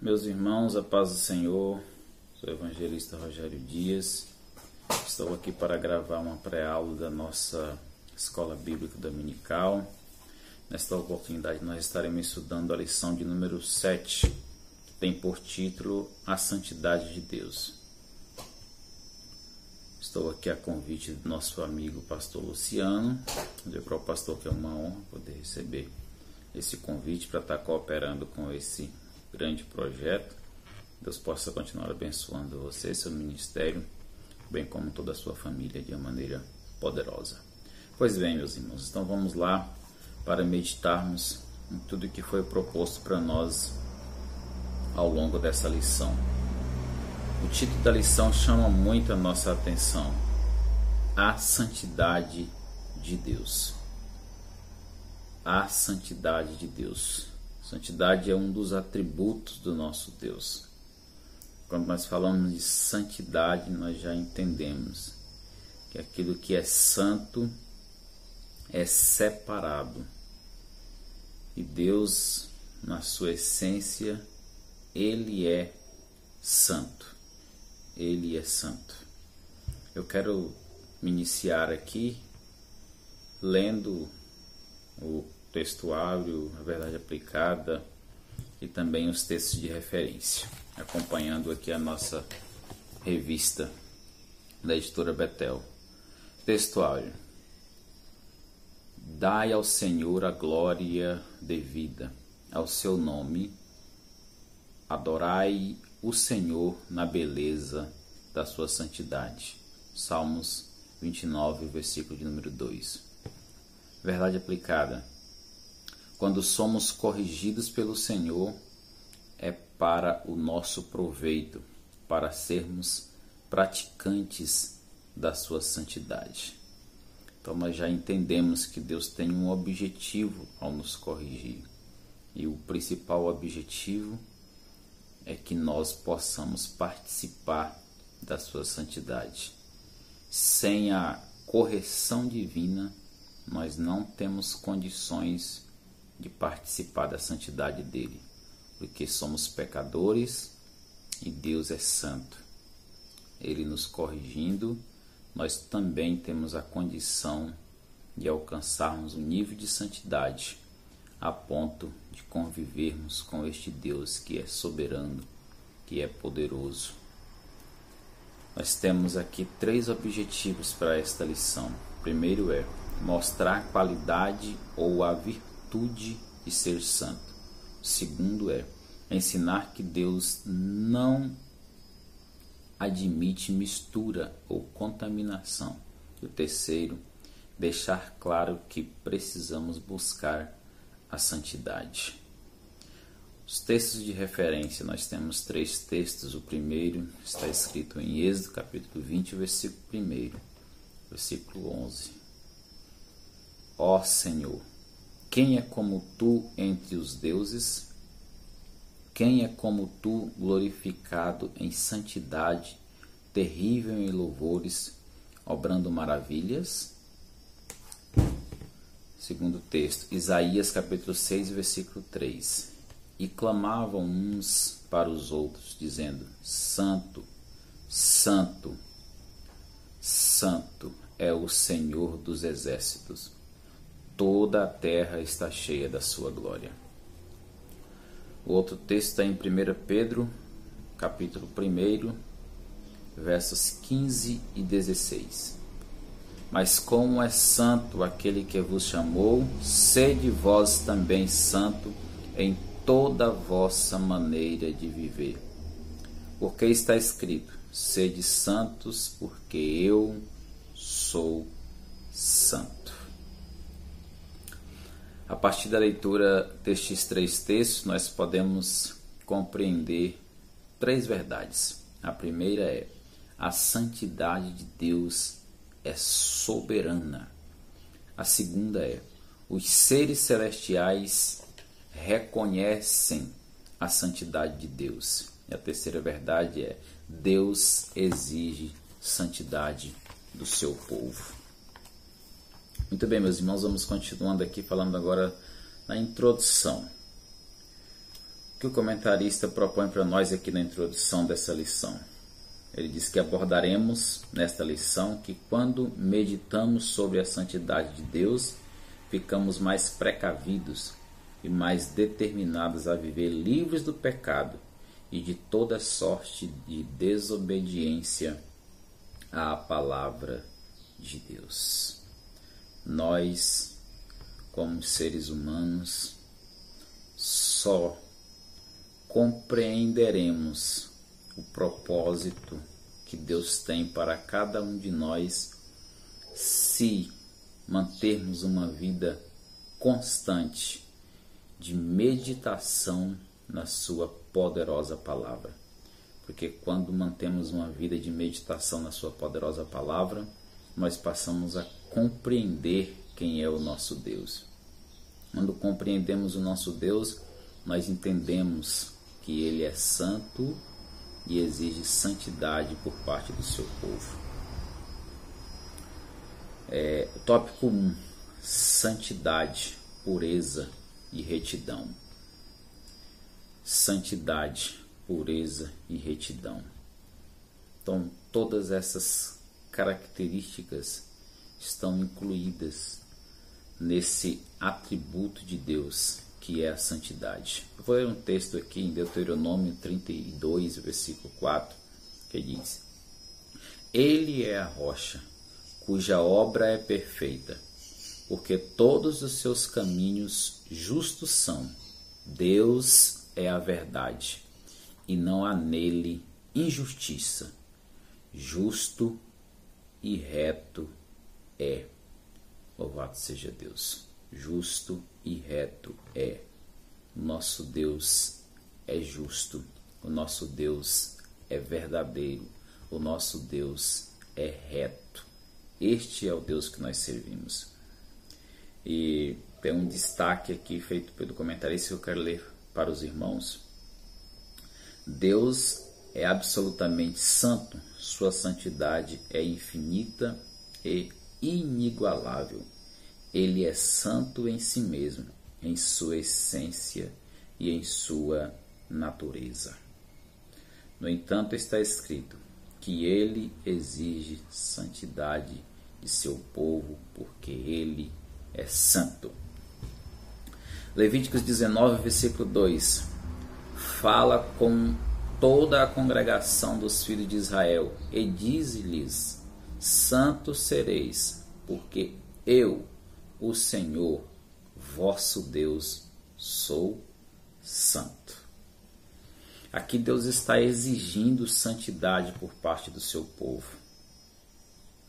Meus irmãos, a paz do Senhor, sou o evangelista Rogério Dias, estou aqui para gravar uma pré-aula da nossa Escola Bíblica Dominical. Nesta oportunidade nós estaremos estudando a lição de número 7, que tem por título A Santidade de Deus. Estou aqui a convite do nosso amigo pastor Luciano, dizer para o pastor que é uma honra poder receber esse convite para estar cooperando com esse grande projeto. Deus possa continuar abençoando você, seu ministério, bem como toda a sua família de uma maneira poderosa. Pois bem, meus irmãos, então vamos lá para meditarmos em tudo que foi proposto para nós ao longo dessa lição. O título da lição chama muito a nossa atenção: A Santidade de Deus. A santidade de Deus. Santidade é um dos atributos do nosso Deus. Quando nós falamos de santidade, nós já entendemos que aquilo que é santo é separado. E Deus, na sua essência, Ele é santo. Ele é santo. Eu quero me iniciar aqui lendo o textuário, a verdade aplicada e também os textos de referência, acompanhando aqui a nossa revista da editora Betel. Textuário: Dai ao Senhor a glória devida ao seu nome, adorai o Senhor na beleza da sua santidade. Salmos 29, versículo de número 2. Verdade aplicada: quando somos corrigidos pelo Senhor, é para o nosso proveito, para sermos praticantes da sua santidade. Então nós já entendemos que Deus tem um objetivo ao nos corrigir. E o principal objetivo é que nós possamos participar da sua santidade. Sem a correção divina, nós não temos condições de participar da santidade dele, porque somos pecadores e Deus é santo. Ele nos corrigindo, nós também temos a condição de alcançarmos um nível de santidade a ponto de convivermos com este Deus que é soberano, que é poderoso. Nós temos aqui 3 objetivos para esta lição. O primeiro é mostrar a qualidade ou a virtude de ser santo. O segundo é ensinar que Deus não admite mistura ou contaminação. E o terceiro, deixar claro que precisamos buscar a santidade. Os textos de referência, nós temos 3 textos. O primeiro está escrito em Êxodo, capítulo 20, versículo 1, versículo 11. Ó Senhor, quem é como tu entre os deuses? Quem é como tu, glorificado em santidade, terrível em louvores, obrando maravilhas? Segundo texto, Isaías capítulo 6, versículo 3. E clamavam uns para os outros, dizendo: Santo, Santo, Santo é o Senhor dos exércitos. Toda a terra está cheia da sua glória. O outro texto está em 1 Pedro, capítulo 1, versos 15 e 16. Mas como é santo aquele que vos chamou, sede vós também santo em toda a vossa maneira de viver. Porque está escrito: sede santos, porque eu sou santo. A partir da leitura destes 3 textos, nós podemos compreender 3 verdades. A primeira é: a santidade de Deus é soberana. A segunda é: os seres celestiais reconhecem a santidade de Deus. E a terceira verdade é: Deus exige santidade do seu povo. Muito bem, meus irmãos, vamos continuando aqui falando agora na introdução. que o comentarista propõe para nós aqui na introdução dessa lição? Ele diz que abordaremos nesta lição que quando meditamos sobre a santidade de Deus, ficamos mais precavidos e mais determinados a viver livres do pecado e de toda sorte de desobediência à palavra de Deus. Nós, como seres humanos, só compreenderemos o propósito que Deus tem para cada um de nós se mantermos uma vida constante de meditação na sua poderosa palavra. Porque quando mantemos uma vida de meditação na sua poderosa palavra, nós passamos a compreender quem é o nosso Deus. Quando compreendemos o nosso Deus, nós entendemos que Ele é santo e exige santidade por parte do seu povo. Tópico 1. Santidade, pureza e retidão. Santidade, pureza e retidão. Então, todas essas características estão incluídas nesse atributo de Deus, que é a santidade. Eu vou ler um texto aqui em Deuteronômio 32, versículo 4, que diz: Ele é a rocha, cuja obra é perfeita, porque todos os seus caminhos justos são. Deus é a verdade, e não há nele injustiça. Justo e reto é. Louvado seja Deus. Justo e reto é. O nosso Deus é justo. O nosso Deus é verdadeiro. O nosso Deus é reto. Este é o Deus que nós servimos. E tem um destaque aqui feito pelo comentarista que eu quero ler para os irmãos. Deus é absolutamente santo. Sua santidade é infinita e inigualável. Ele é santo em si mesmo, em sua essência e em sua natureza. No entanto, está escrito que ele exige santidade de seu povo, porque ele é santo. Levíticos 19, versículo 2. Fala com toda a congregação dos filhos de Israel e dize-lhes: santos sereis, porque eu, o Senhor, vosso Deus, sou santo. Aqui Deus está exigindo santidade por parte do seu povo.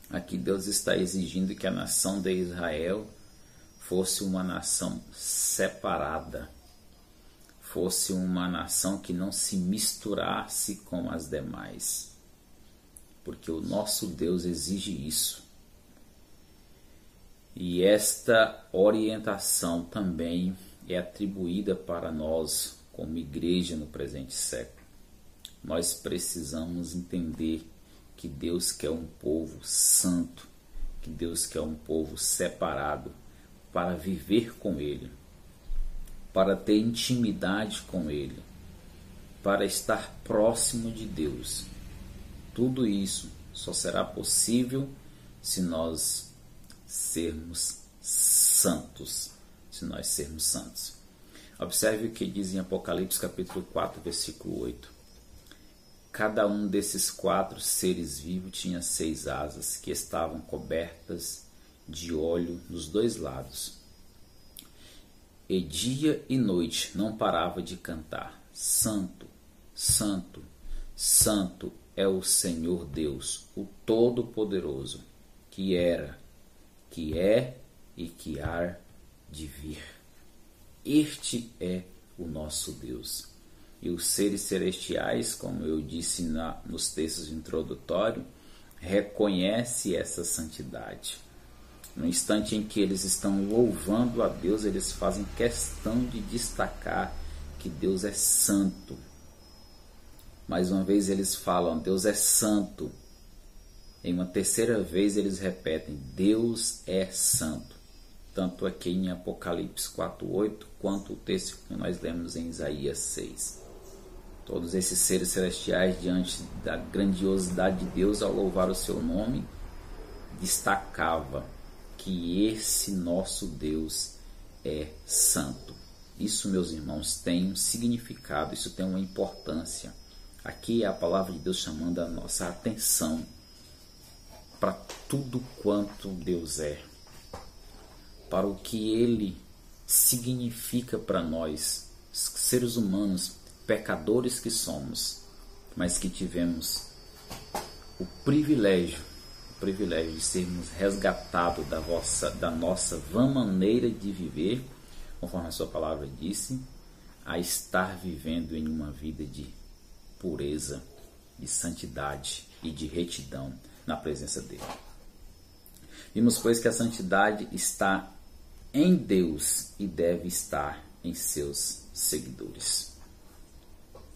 Aqui Deus está exigindo que a nação de Israel fosse uma nação separada, fosse uma nação que não se misturasse com as demais, porque o nosso Deus exige isso. E esta orientação também é atribuída para nós como igreja no presente século. Nós precisamos entender que Deus quer um povo santo, que Deus quer um povo separado para viver com Ele, para ter intimidade com Ele, para estar próximo de Deus. Tudo isso só será possível se nós sermos santos, se nós sermos santos. Observe o que diz em Apocalipse capítulo 4, versículo 8. Cada um desses 4 seres vivos tinha 6 asas que estavam cobertas de óleo nos 2 lados. E dia e noite não parava de cantar: Santo, Santo, Santo é o Senhor Deus, o Todo-Poderoso, que era, que é e que há de vir. Este é o nosso Deus. E os seres celestiais, como eu disse nos textos introdutórios, reconhecem essa santidade. No instante em que eles estão louvando a Deus, eles fazem questão de destacar que Deus é santo. Mais uma vez eles falam: Deus é santo. Em uma terceira vez eles repetem: Deus é santo. tanto aqui em Apocalipse 4:8, quanto o texto que nós lemos em Isaías 6. Todos esses seres celestiais, diante da grandiosidade de Deus, ao louvar o seu nome, destacava que esse nosso Deus é santo. Isso, meus irmãos, tem um significado, isso tem uma importância. Aqui é a palavra de Deus chamando a nossa atenção para tudo quanto Deus é, para o que Ele significa para nós, seres humanos, pecadores que somos, mas que tivemos o privilégio de sermos resgatados da nossa vã maneira de viver, conforme a sua palavra disse, a estar vivendo em uma vida de pureza, de santidade e de retidão na presença dele. Vimos, pois, que a santidade está em Deus e deve estar em seus seguidores.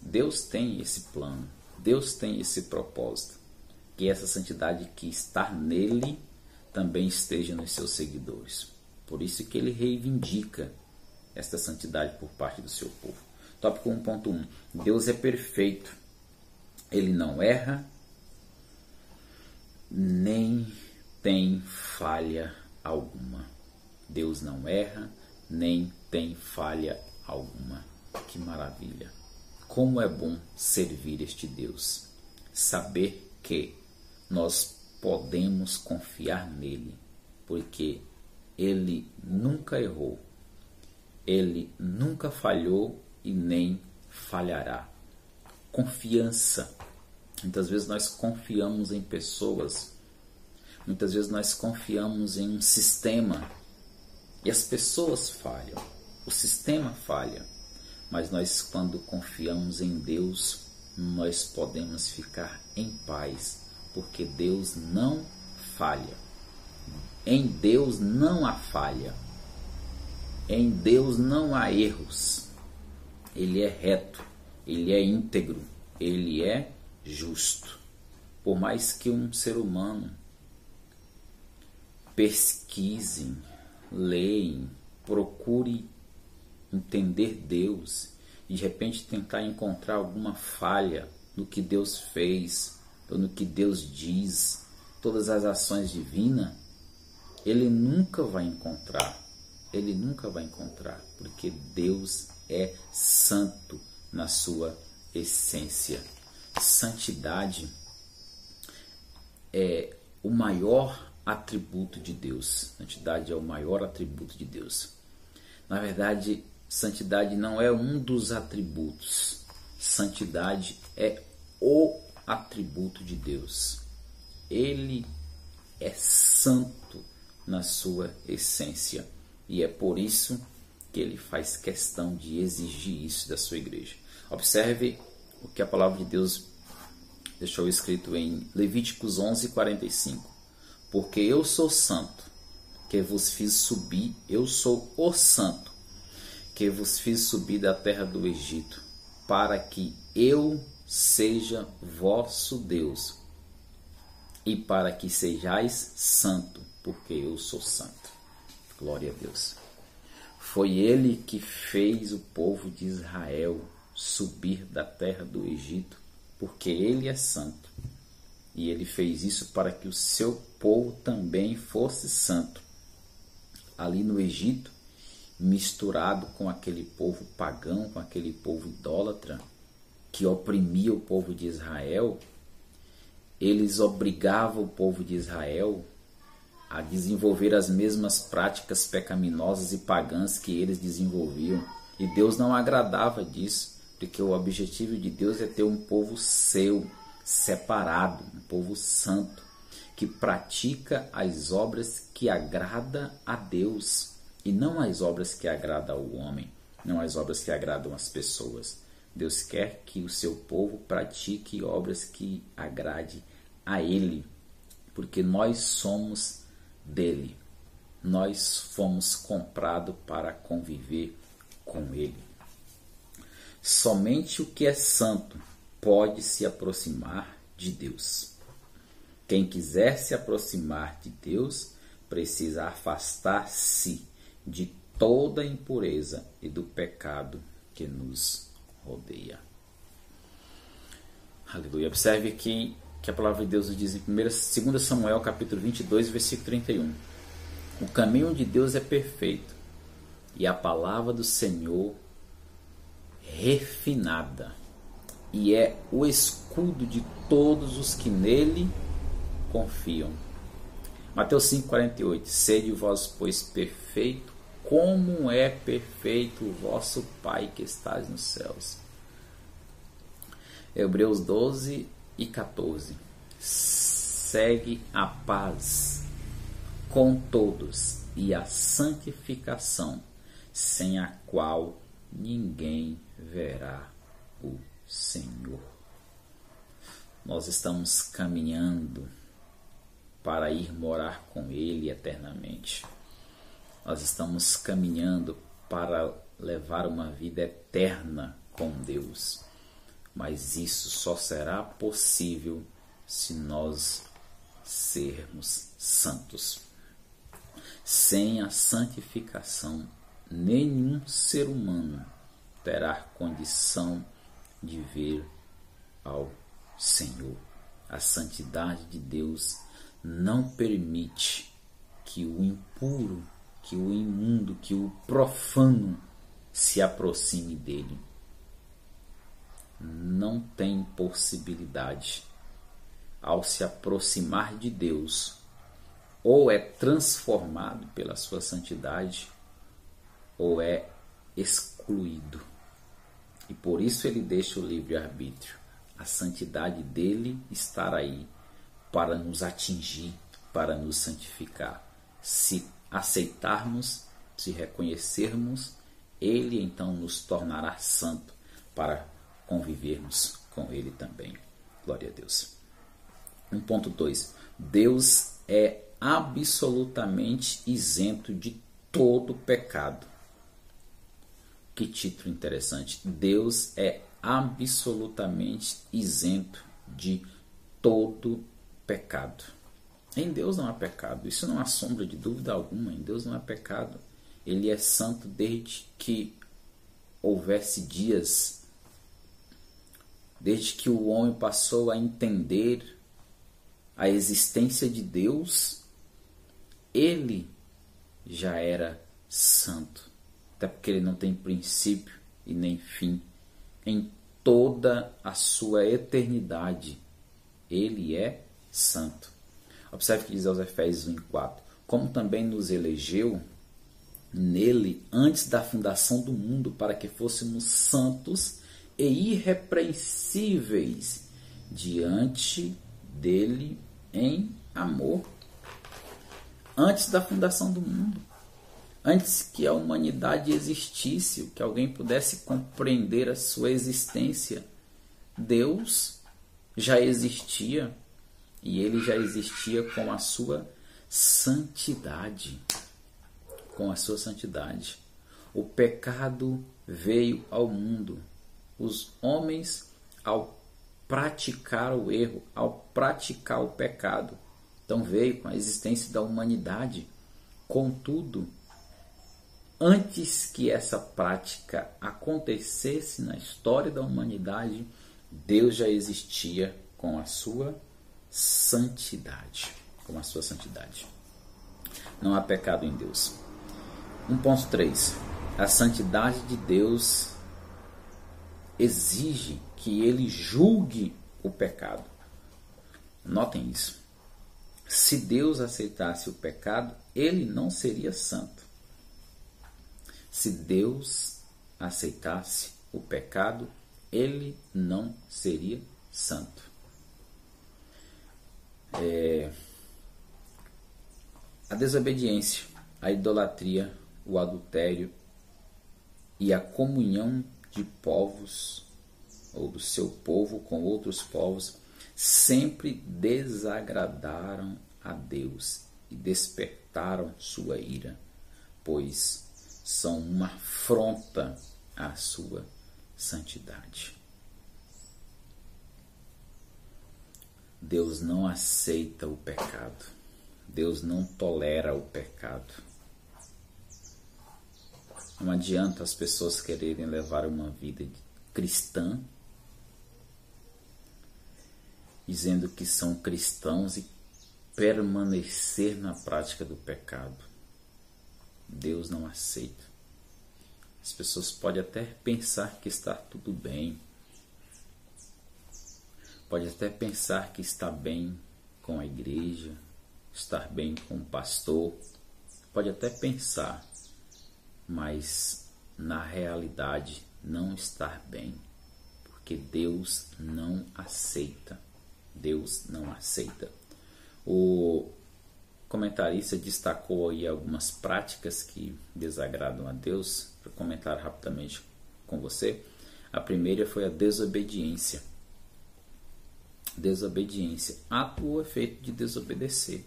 Deus tem esse plano, Deus tem esse propósito, que essa santidade que está nele também esteja nos seus seguidores. Por isso que ele reivindica esta santidade por parte do seu povo. Tópico 1.1. Deus é perfeito. Ele não erra, nem tem falha alguma. Deus não erra, nem tem falha alguma. Que maravilha! Como é bom servir este Deus. Saber que nós podemos confiar nele, porque ele nunca errou, ele nunca falhou e nem falhará. Confiança. Muitas vezes nós confiamos em pessoas, muitas vezes nós confiamos em um sistema e as pessoas falham, o sistema falha, mas nós, quando confiamos em Deus, nós podemos ficar em paz, porque Deus não falha. Em Deus não há falha. Em Deus não há erros. Ele é reto, ele é íntegro, ele é justo. Por mais que um ser humano pesquise, leia, procure entender Deus e de repente tentar encontrar alguma falha no que Deus fez ou no que Deus diz, todas as ações divinas, ele nunca vai encontrar, porque Deus é santo na sua essência. Santidade é o maior atributo de Deus. Santidade é o maior atributo de Deus. Na verdade, santidade não é um dos atributos. Santidade é o atributo de Deus. Ele é santo na sua essência. E é por isso que ele faz questão de exigir isso da sua igreja. Observe o que a palavra de Deus deixou escrito em Levíticos 11:45. Porque eu sou santo, que vos fiz subir, eu sou o santo, que vos fiz subir da terra do Egito, para que eu seja vosso Deus, e para que sejais santo, porque eu sou santo. Glória a Deus. Foi ele que fez o povo de Israel subir da terra do Egito, porque ele é santo. E ele fez isso para que o seu povo também fosse santo. Ali no Egito, misturado com aquele povo pagão, com aquele povo idólatra, que oprimia o povo de Israel, eles obrigavam o povo de Israel a desenvolver as mesmas práticas pecaminosas e pagãs que eles desenvolviam. E Deus não agradava disso, porque o objetivo de Deus é ter um povo seu, separado, um povo santo, que pratica as obras que agrada a Deus, e não as obras que agradam ao homem, não as obras que agradam as pessoas. Deus quer que o seu povo pratique obras que agrade a Ele, porque nós somos dele. Nós fomos comprados para conviver com Ele. Somente o que é santo pode se aproximar de Deus. Quem quiser se aproximar de Deus precisa afastar-se de toda impureza e do pecado que nos rodeia. Aleluia. Observe que a palavra de Deus nos diz em 2 Samuel, capítulo 22, versículo 31. O caminho de Deus é perfeito, e a palavra do Senhor refinada, e é o escudo de todos os que nele confiam. Mateus 5,48. Sede vós, pois, perfeito, como é perfeito o vosso Pai que estás nos céus. Hebreus 12:14. Segue a paz com todos e a santificação, sem a qual ninguém verá o Senhor. Nós estamos caminhando para ir morar com Ele eternamente. Nós estamos caminhando para levar uma vida eterna com Deus. Mas isso só será possível se nós sermos santos. Sem a santificação, nenhum ser humano terá condição de ver ao Senhor. A santidade de Deus não permite que o impuro, que o imundo, que o profano se aproxime dele. Não tem possibilidade. Ao se aproximar de Deus, ou é transformado pela sua santidade, ou é excluído. E por isso ele deixa o livre-arbítrio. A santidade dele estar aí para nos atingir, para nos santificar. Se aceitarmos, se reconhecermos, ele então nos tornará santo para convivermos com ele também. Glória a Deus. 1.2. Deus é absolutamente isento de todo pecado. Que título interessante. Deus é absolutamente isento de todo pecado. Em Deus não há pecado. Isso não há sombra de dúvida alguma. Em Deus não há pecado. Ele é santo desde que houvesse dias, desde que o homem passou a entender a existência de Deus, ele já era santo. Até porque ele não tem princípio e nem fim. Em toda a sua eternidade, ele é santo. Observe o que diz aos Efésios 1:4. Como também nos elegeu nele antes da fundação do mundo, para que fôssemos santos e irrepreensíveis diante dele em amor. Antes da fundação do mundo, antes que a humanidade existisse, que alguém pudesse compreender a sua existência, Deus já existia, e ele já existia com a sua santidade. Com a sua santidade. O pecado veio ao mundo. Os homens, ao praticar o erro, ao praticar o pecado, então veio com a existência da humanidade. Contudo, antes que essa prática acontecesse na história da humanidade, Deus já existia com a sua santidade. Com a sua santidade. Não há pecado em Deus. 1.3. A santidade de Deus exige que ele julgue o pecado. Notem isso. Se Deus aceitasse o pecado, ele não seria santo. Se Deus aceitasse o pecado, ele não seria santo. A desobediência, a idolatria, o adultério e a comunhão de povos, ou do seu povo com outros povos, sempre desagradaram a Deus e despertaram sua ira, pois são uma afronta à sua santidade. Deus não aceita o pecado. Deus não tolera o pecado. Não adianta as pessoas quererem levar uma vida cristã, dizendo que são cristãos e permanecer na prática do pecado. Deus não aceita. As pessoas podem até pensar que está tudo bem. Pode até pensar que está bem com a igreja, estar bem com o pastor. Pode até pensar, mas na realidade não estar bem, porque Deus não aceita. Deus não aceita. O comentarista destacou aí algumas práticas que desagradam a Deus. Para comentar rapidamente com você, a primeira foi a desobediência. Desobediência, ato ou efeito de desobedecer.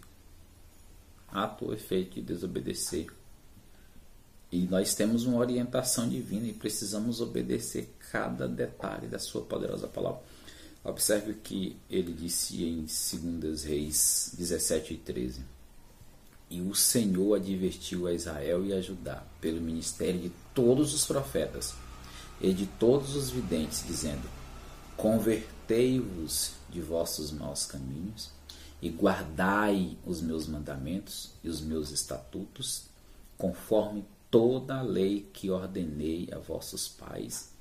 Ato ou efeito de desobedecer. E nós temos uma orientação divina e precisamos obedecer cada detalhe da sua poderosa palavra. Observe o que ele disse em 2 Reis 17 e 13. E o Senhor advertiu a Israel e a Judá pelo ministério de todos os profetas e de todos os videntes, dizendo: convertei-vos de vossos maus caminhos e guardai os meus mandamentos e os meus estatutos, conforme toda a lei que ordenei a vossos pais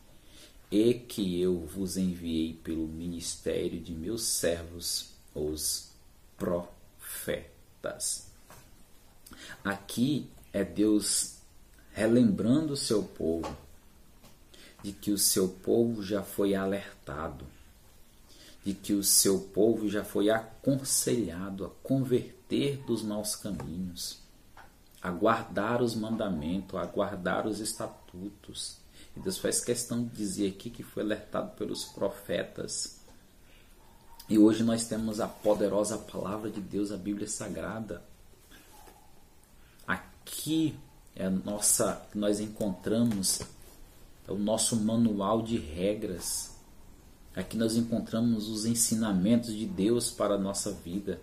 e que eu vos enviei pelo ministério de meus servos, os profetas. Aqui é Deus relembrando o seu povo de que o seu povo já foi alertado, de que o seu povo já foi aconselhado a converter dos maus caminhos, a guardar os mandamentos, a guardar os estatutos. E Deus faz questão de dizer aqui que foi alertado pelos profetas. E hoje nós temos a poderosa palavra de Deus, a Bíblia Sagrada. Aqui é nós encontramos o nosso manual de regras. Aqui nós encontramos os ensinamentos de Deus para a nossa vida.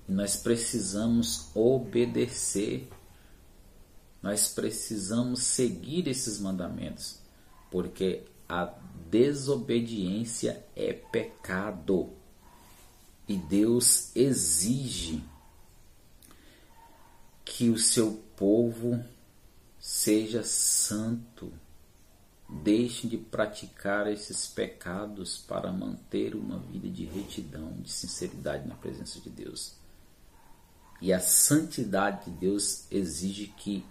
E nós precisamos obedecer. Nós precisamos seguir esses mandamentos, porque a desobediência é pecado. E Deus exige que o seu povo seja santo. Deixe de praticar esses pecados para manter uma vida de retidão, de sinceridade na presença de Deus. E a santidade de Deus exige que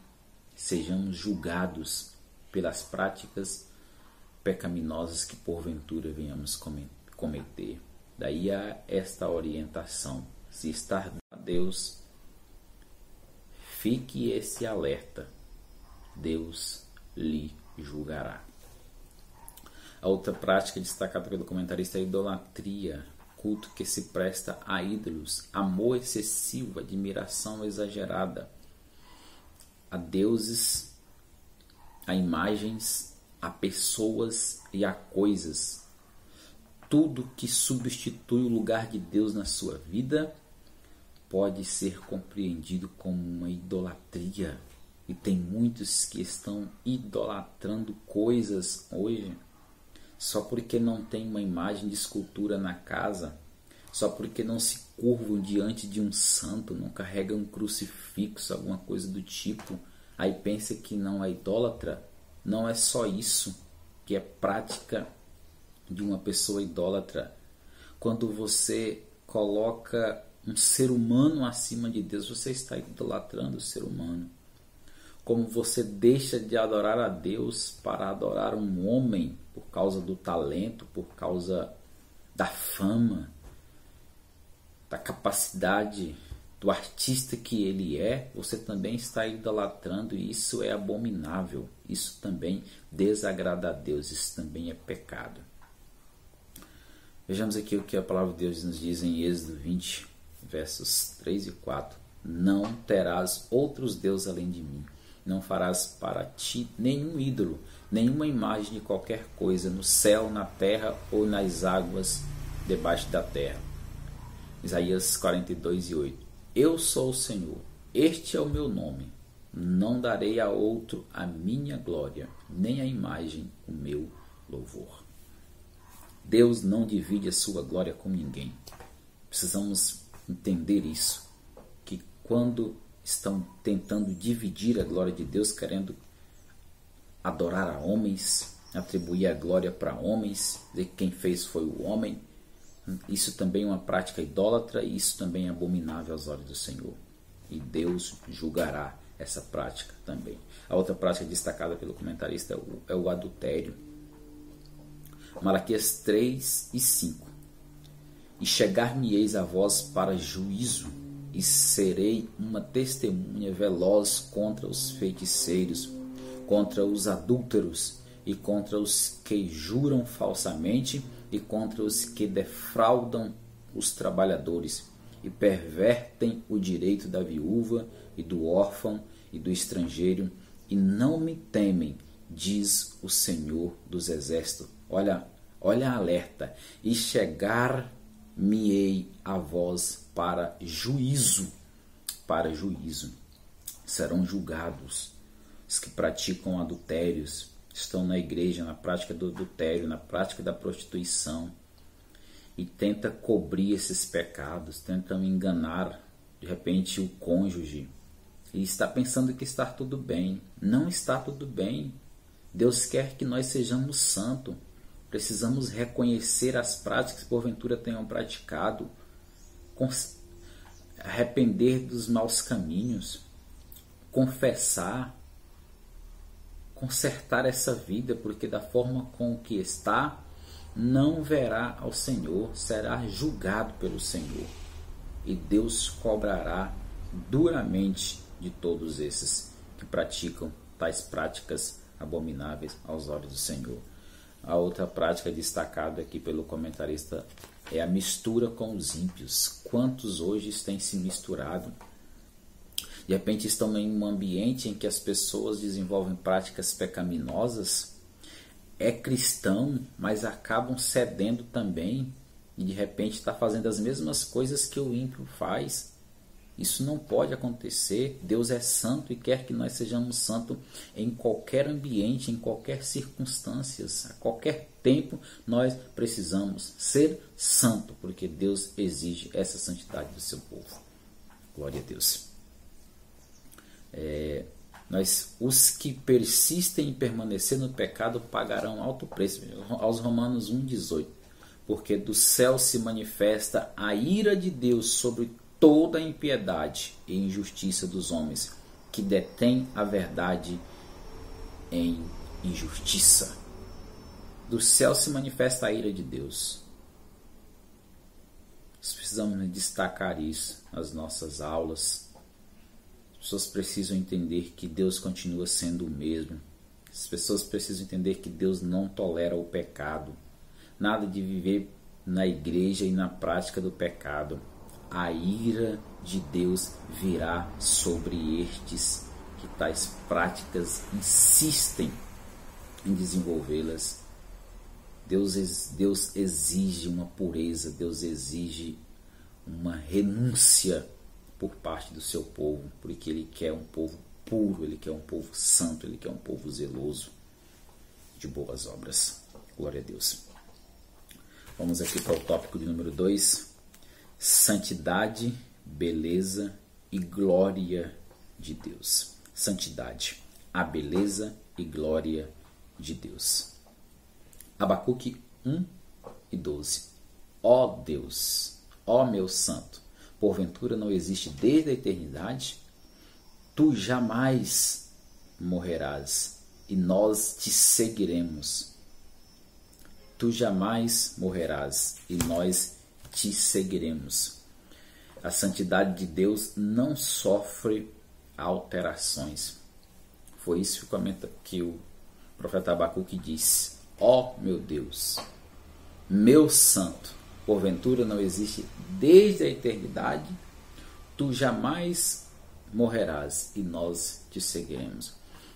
sejamos julgados pelas práticas pecaminosas que porventura venhamos cometer. Daí a esta orientação. Se está a Deus, fique esse alerta. Deus lhe julgará. A outra prática destacada pelo comentarista é a idolatria, culto que se presta a ídolos, amor excessivo, admiração exagerada a deuses, a imagens, a pessoas e a coisas. Tudo que substitui o lugar de Deus na sua vida pode ser compreendido como uma idolatria. E tem muitos que estão idolatrando coisas hoje, só porque não tem uma imagem de escultura na casa, só porque não se curvam diante de um santo, não carregam um crucifixo, alguma coisa do tipo. Aí pensa que não é idólatra. Não é só isso que é prática de uma pessoa idólatra. Quando você coloca um ser humano acima de Deus, você está idolatrando o ser humano. Como você deixa de adorar a Deus para adorar um homem por causa do talento, por causa da fama, da capacidade do artista que ele é, você também está idolatrando, e isso é abominável. Isso também desagrada a Deus, isso também é pecado. Vejamos aqui o que a palavra de Deus nos diz em Êxodo 20, versos 3 e 4. Não terás outros deuses além de mim. Não farás para ti nenhum ídolo, nenhuma imagem de qualquer coisa, no céu, na terra ou nas águas debaixo da terra. Isaías 42 e 8. Eu sou o Senhor, este é o meu nome. Não darei a outro a minha glória, nem a imagem o meu louvor. Deus não divide a sua glória com ninguém. Precisamos entender isso, que quando estão tentando dividir a glória de Deus, querendo adorar a homens, atribuir a glória para homens, dizer que quem fez foi o homem, isso também é uma prática idólatra e isso também é abominável aos olhos do Senhor. E Deus julgará essa prática também. A outra prática destacada pelo comentarista é o adultério. Malaquias 3 e 5. E chegar-me-eis a vós para juízo, e serei uma testemunha veloz contra os feiticeiros, contra os adúlteros, e contra os que juram falsamente, e contra os que defraudam os trabalhadores, e pervertem o direito da viúva, e do órfão, e do estrangeiro, e não me temem, diz o Senhor dos Exércitos. Olha a alerta. E chegar-me-ei a vós para juízo. Para juízo. Serão julgados os que praticam adultérios, estão na igreja, na prática do adultério, na prática da prostituição, e tenta cobrir esses pecados, tentam enganar, de repente, o cônjuge, e está pensando que está tudo bem. Não está tudo bem. Deus quer que nós sejamos santos. Precisamos reconhecer as práticas que porventura tenham praticado, arrepender dos maus caminhos, confessar, consertar essa vida, porque da forma com que está, não verá ao Senhor, será julgado pelo Senhor. E Deus cobrará duramente de todos esses que praticam tais práticas abomináveis aos olhos do Senhor. A outra prática destacada aqui pelo comentarista é a mistura com os ímpios. Quantos hoje têm se misturado? De repente estão em um ambiente em que as pessoas desenvolvem práticas pecaminosas, é cristão, mas acabam cedendo também, e de repente está fazendo as mesmas coisas que o ímpio faz. Isso não pode acontecer. Deus é santo e quer que nós sejamos santos em qualquer ambiente, em qualquer circunstância, a qualquer tempo nós precisamos ser santo, porque Deus exige essa santidade do seu povo. Glória a Deus. Os que persistem em permanecer no pecado pagarão alto preço. Aos Romanos 1,18. Porque do céu se manifesta a ira de Deus sobre toda a impiedade e injustiça dos homens, que detêm a verdade em injustiça. Do céu se manifesta a ira de Deus. Nós precisamos destacar isso nas nossas aulas. As pessoas precisam entender que Deus continua sendo o mesmo. As pessoas precisam entender que Deus não tolera o pecado. Nada de viver na igreja e na prática do pecado. A ira de Deus virá sobre estes que tais práticas insistem em desenvolvê-las. Deus exige uma pureza, Deus exige uma renúncia por parte do seu povo, porque Ele quer um povo puro, Ele quer um povo santo, Ele quer um povo zeloso de boas obras. Glória a Deus. Vamos aqui para o tópico de número 2. Santidade, beleza e glória de Deus. Santidade, a beleza e glória de Deus. Abacuque 1 e 12. Ó Deus, ó meu santo, porventura não existe desde a eternidade? Tu jamais morrerás e nós te seguiremos. Tu jamais morrerás e nós te seguiremos. A santidade de Deus não sofre alterações. Foi isso que o profeta Abacuque disse. Ó meu Deus, meu santo, porventura não existe desde a eternidade, tu jamais morrerás e nós te seguiremos.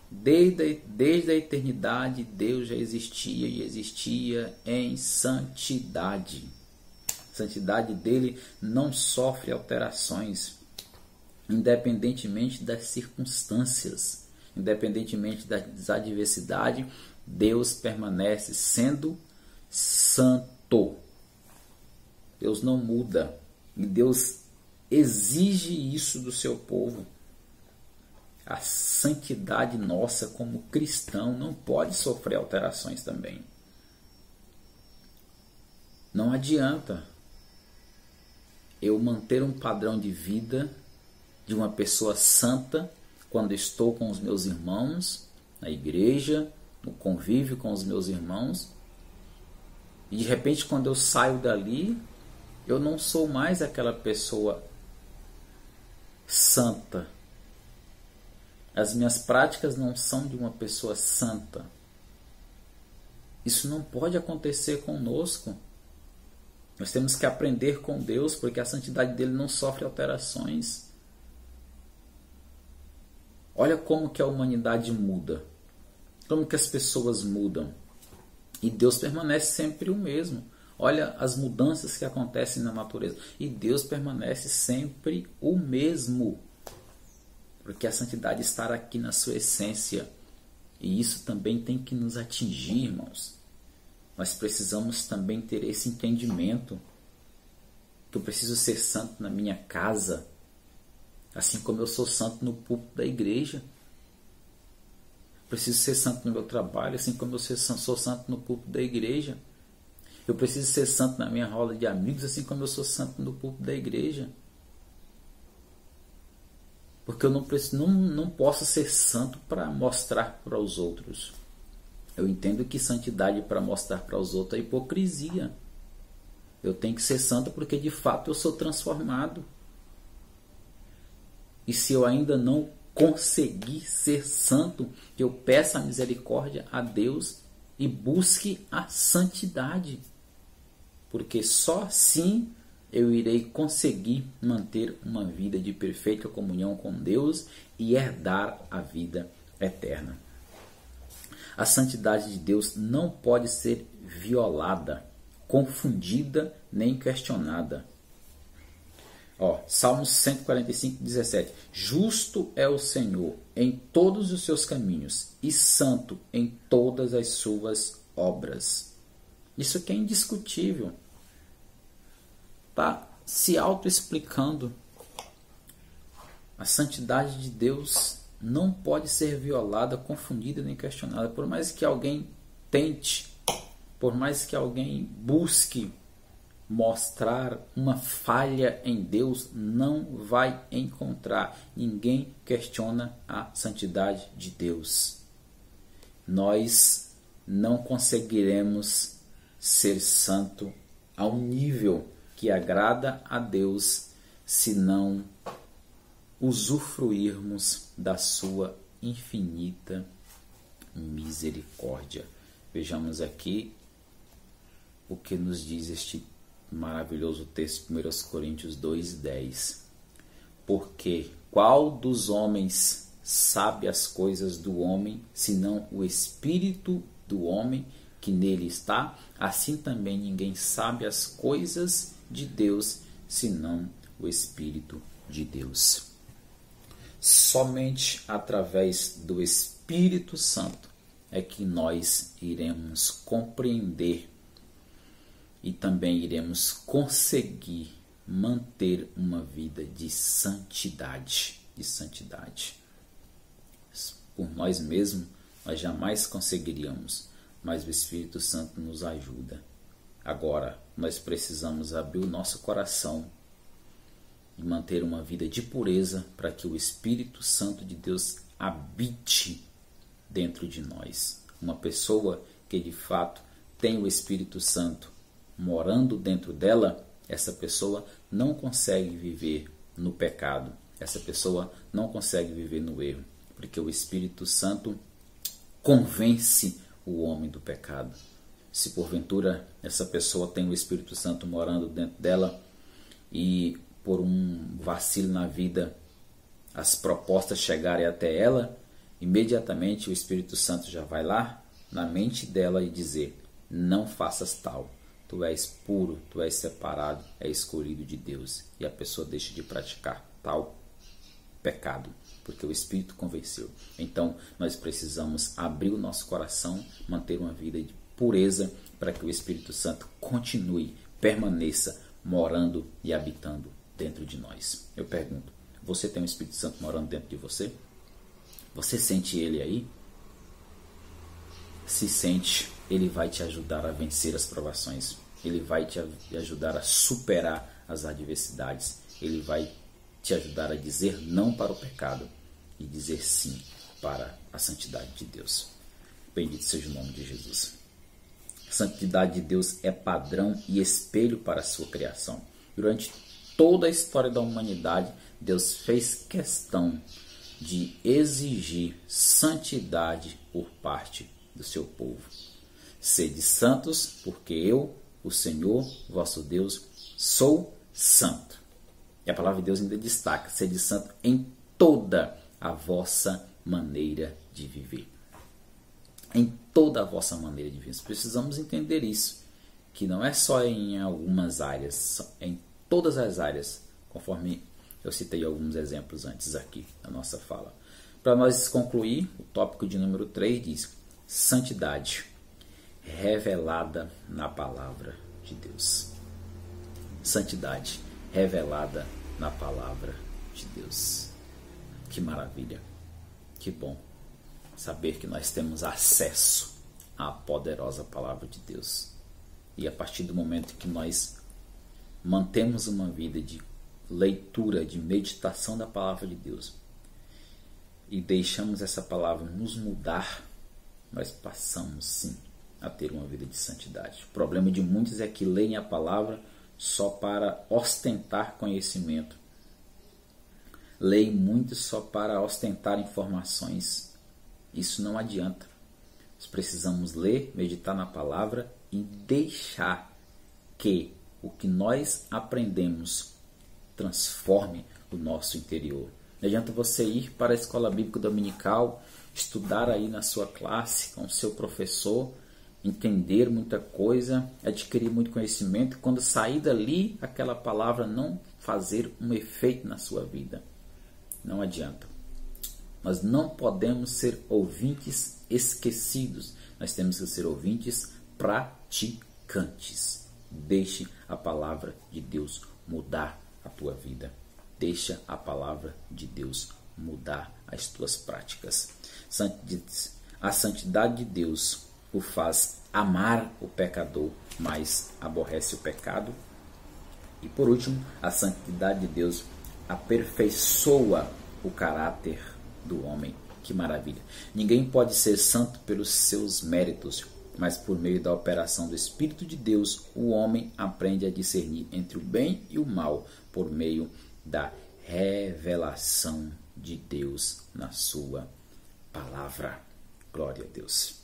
Desde a eternidade Deus já existia e existia em santidade. A santidade dele não sofre alterações. independentemente das circunstâncias, independentemente das adversidades, Deus permanece sendo santo. Deus não muda. E Deus exige isso do seu povo. A santidade nossa como cristão não pode sofrer alterações também. Não adianta eu manter um padrão de vida de uma pessoa santa quando estou com os meus irmãos na igreja, no convívio com os meus irmãos, e de repente quando eu saio dali, eu não sou mais aquela pessoa santa. As minhas práticas não são de uma pessoa santa. Isso não pode acontecer conosco. Nós temos que aprender com Deus, porque a santidade dele não sofre alterações. Olha como que a humanidade muda. Como que as pessoas mudam. E Deus permanece sempre o mesmo. Olha as mudanças que acontecem na natureza. E Deus permanece sempre o mesmo. Porque a santidade está aqui na sua essência. E isso também tem que nos atingir, irmãos. Nós precisamos também ter esse entendimento. Que eu preciso ser santo na minha casa. Assim como eu sou santo no púlpito da igreja. Preciso ser santo no meu trabalho, assim como eu sou santo no púlpito da igreja. Eu preciso ser santo na minha roda de amigos, assim como eu sou santo no púlpito da igreja. Porque eu não posso ser santo para mostrar para os outros. Eu entendo que santidade para mostrar para os outros é hipocrisia. Eu tenho que ser santo porque de fato eu sou transformado. E se eu ainda não conseguir ser santo, eu peço a misericórdia a Deus e busque a santidade. Porque só assim eu irei conseguir manter uma vida de perfeita comunhão com Deus e herdar a vida eterna. A santidade de Deus não pode ser violada, confundida nem questionada. Salmos 145, 17. Justo é o Senhor em todos os seus caminhos e santo em todas as suas obras. Isso aqui é indiscutível. Está se auto-explicando. A santidade de Deus não pode ser violada, confundida nem questionada. Por mais que alguém tente, por mais que alguém busque mostrar uma falha em Deus, não vai encontrar. Ninguém questiona a santidade de Deus. Nós não conseguiremos ser santo ao nível que agrada a Deus se não usufruirmos da sua infinita misericórdia. Vejamos aqui o que nos diz este maravilhoso texto, 1 Coríntios 2:10. Porque qual dos homens sabe as coisas do homem, senão o espírito do homem que nele está? Assim também ninguém sabe as coisas de Deus, senão o Espírito de Deus. Somente através do Espírito Santo é que nós iremos compreender e também iremos conseguir manter uma vida de santidade. Por nós mesmos, nós jamais conseguiríamos, mas o Espírito Santo nos ajuda. Agora, nós precisamos abrir o nosso coração e manter uma vida de pureza para que o Espírito Santo de Deus habite dentro de nós. Uma pessoa que de fato tem o Espírito Santo morando dentro dela, essa pessoa não consegue viver no pecado. Essa pessoa não consegue viver no erro, porque o Espírito Santo convence o homem do pecado. Se porventura essa pessoa tem o Espírito Santo morando dentro dela e por um vacilo na vida as propostas chegarem até ela, imediatamente o Espírito Santo já vai lá na mente dela e dizer: não faças tal, tu és puro, tu és separado, é escolhido de Deus, e a pessoa deixa de praticar tal pecado, porque o Espírito convenceu. Então, nós precisamos abrir o nosso coração, manter uma vida de pureza, para que o Espírito Santo continue, permaneça morando e habitando dentro de nós. Eu pergunto, você tem o Espírito Santo morando dentro de você? Você sente ele aí? Se sente, ele vai te ajudar a vencer as provações. Ele vai te ajudar a superar as adversidades. Ele vai te ajudar a dizer não para o pecado e dizer sim para a santidade de Deus. Bendito seja o nome de Jesus. A santidade de Deus é padrão e espelho para a sua criação. Durante toda a história da humanidade, Deus fez questão de exigir santidade por parte do seu povo. Sede santos, porque eu, o Senhor, vosso Deus, sou santo. E a palavra de Deus ainda destaca, sede santo em toda a vossa maneira de viver. Em toda a vossa maneira de viver. Precisamos entender isso, que não é só em algumas áreas, é em todas as áreas, conforme eu citei alguns exemplos antes aqui na nossa fala. Para nós concluir, o tópico de número 3 diz: santidade revelada na palavra de Deus. Santidade revelada na palavra de Deus. Que maravilha, que bom saber que nós temos acesso à poderosa palavra de Deus. E a partir do momento que nós mantemos uma vida de leitura, de meditação da palavra de Deus e deixamos essa palavra nos mudar, nós passamos sim a ter uma vida de santidade. O problema de muitos é que leem a palavra só para ostentar conhecimento. Leem muito só para ostentar informações. Isso não adianta. Nós precisamos ler, meditar na palavra e deixar que o que nós aprendemos transforme o nosso interior. Não adianta você ir para a escola bíblica dominical, estudar aí na sua classe com o seu professor, entender muita coisa, adquirir muito conhecimento, quando sair dali aquela palavra não fazer um efeito na sua vida. Não adianta. Nós não podemos ser ouvintes esquecidos. Nós temos que ser ouvintes praticantes. Deixe a palavra de Deus mudar a tua vida. Deixa a palavra de Deus mudar as tuas práticas. A santidade de Deus o faz amar o pecador, mas aborrece o pecado. E por último, a santidade de Deus aperfeiçoa o caráter do homem. Que maravilha! Ninguém pode ser santo pelos seus méritos, mas por meio da operação do Espírito de Deus, o homem aprende a discernir entre o bem e o mal por meio da revelação de Deus na sua palavra. Glória a Deus.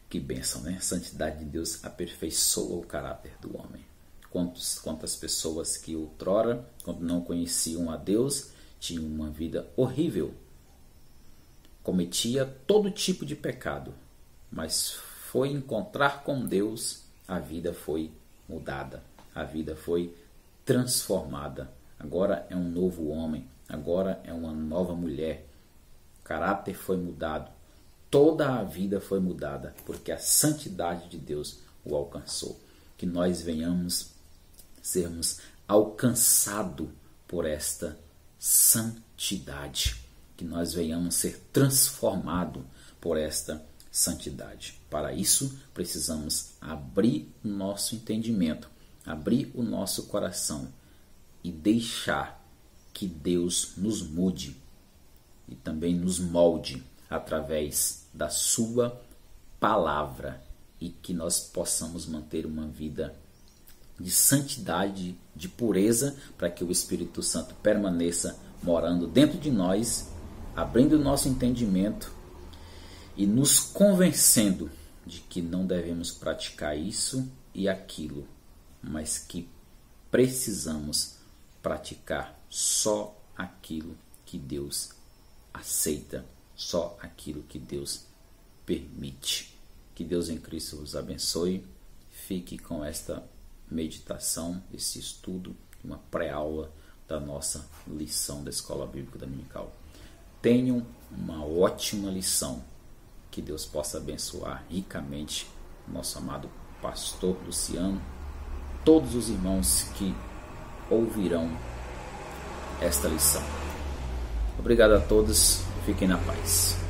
Que bênção, né? A santidade de Deus aperfeiçoa o caráter do homem. Quantas pessoas que outrora, quando não conheciam a Deus, tinham uma vida horrível, cometia todo tipo de pecado, mas foi encontrar com Deus, a vida foi mudada, a vida foi transformada. Agora é um novo homem, agora é uma nova mulher. O caráter foi mudado, toda a vida foi mudada, porque a santidade de Deus o alcançou. Que nós venhamos sermos alcançados por esta santidade, que nós venhamos ser transformados por esta santidade. Para isso, precisamos abrir o nosso entendimento, abrir o nosso coração e deixar que Deus nos mude e também nos molde através da sua palavra e que nós possamos manter uma vida de santidade, de pureza, para que o Espírito Santo permaneça morando dentro de nós, abrindo o nosso entendimento e nos convencendo de que não devemos praticar isso e aquilo, mas que precisamos praticar só aquilo que Deus aceita, só aquilo que Deus permite. Que Deus em Cristo vos abençoe. Fique com esta meditação, esse estudo, uma pré-aula da nossa lição da Escola Bíblica Dominical. Tenham uma ótima lição. Que Deus possa abençoar ricamente nosso amado pastor Luciano, todos os irmãos que ouvirão esta lição. Obrigado a todos, fiquem na paz.